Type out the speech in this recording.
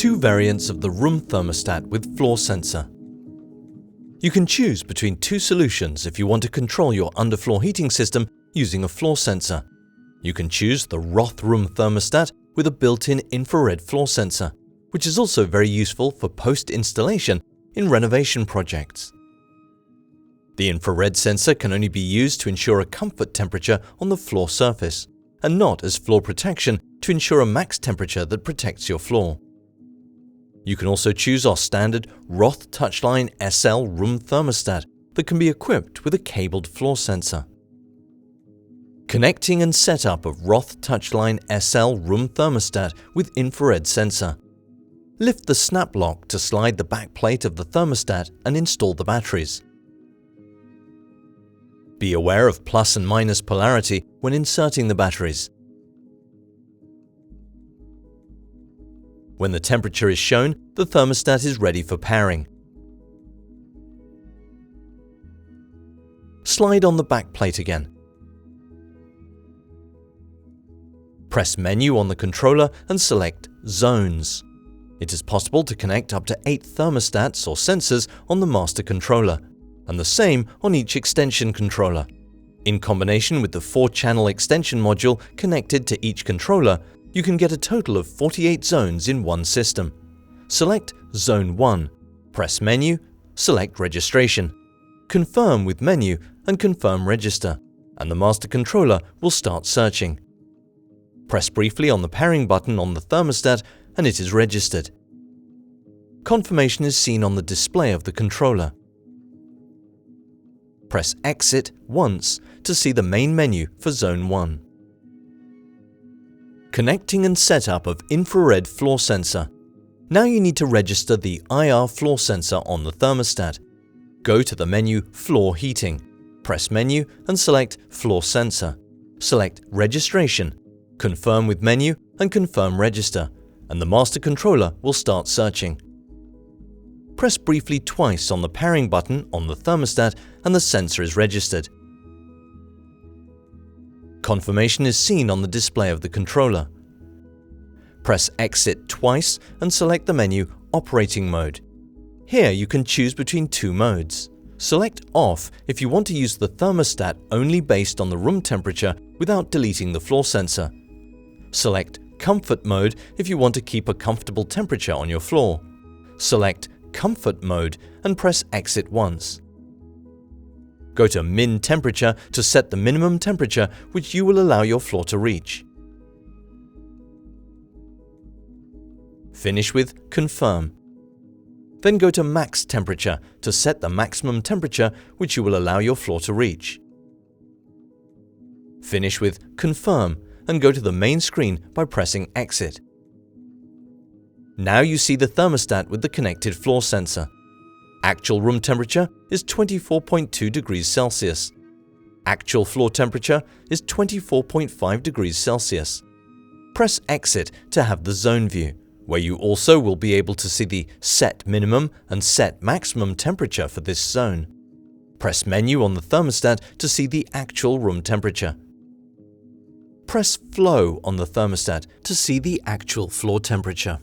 two variants of the room thermostat with floor sensor. You can choose between two solutions if you want to control your underfloor heating system using a floor sensor. You can choose the Roth room thermostat with a built-in infrared floor sensor, which is also very useful for post-installation in renovation projects. The infrared sensor can only be used to ensure a comfort temperature on the floor surface, and not as floor protection to ensure a max temperature that protects your floor. You can also choose our standard Roth Touchline SL room thermostat that can be equipped with a cabled floor sensor. Connecting and setup of Roth Touchline SL room thermostat with infrared sensor. Lift the snap lock to slide the back plate of the thermostat and install the batteries. Be aware of plus and minus polarity when inserting the batteries. When the temperature is shown, the thermostat is ready for pairing. Slide on the back plate again. Press Menu on the controller and select Zones. It is possible to connect up to 8 thermostats or sensors on the master controller, and the same on each extension controller. In combination with the 4-channel extension module connected to each controller, you can get a total of 48 zones in one system. Select Zone 1, press Menu, select Registration. Confirm with Menu and confirm Register, and the master controller will start searching. Press briefly on the pairing button on the thermostat and it is registered. Confirmation is seen on the display of the controller. Press Exit once to see the main menu for Zone 1. Connecting and setup of infrared floor sensor. Now you need to register the IR floor sensor on the thermostat. Go to the menu Floor Heating. Press Menu and select Floor Sensor. Select Registration. Confirm with Menu and confirm Register, and the master controller will start searching. Press briefly twice on the pairing button on the thermostat and the sensor is registered. Confirmation is seen on the display of the controller. Press Exit twice and select the menu Operating Mode. Here you can choose between two modes. Select Off if you want to use the thermostat only based on the room temperature without deleting the floor sensor. Select Comfort Mode if you want to keep a comfortable temperature on your floor. Select Comfort Mode and press Exit once. Go to Min Temperature to set the minimum temperature which you will allow your floor to reach. Finish with Confirm. Then go to Max Temperature to set the maximum temperature which you will allow your floor to reach. Finish with Confirm and go to the main screen by pressing Exit. Now you see the thermostat with the connected floor sensor. Actual room temperature is 24.2 degrees Celsius. Actual floor temperature is 24.5 degrees Celsius. Press Exit to have the zone view, where you also will be able to see the set minimum and set maximum temperature for this zone. Press Menu on the thermostat to see the actual room temperature. Press Flow on the thermostat to see the actual floor temperature.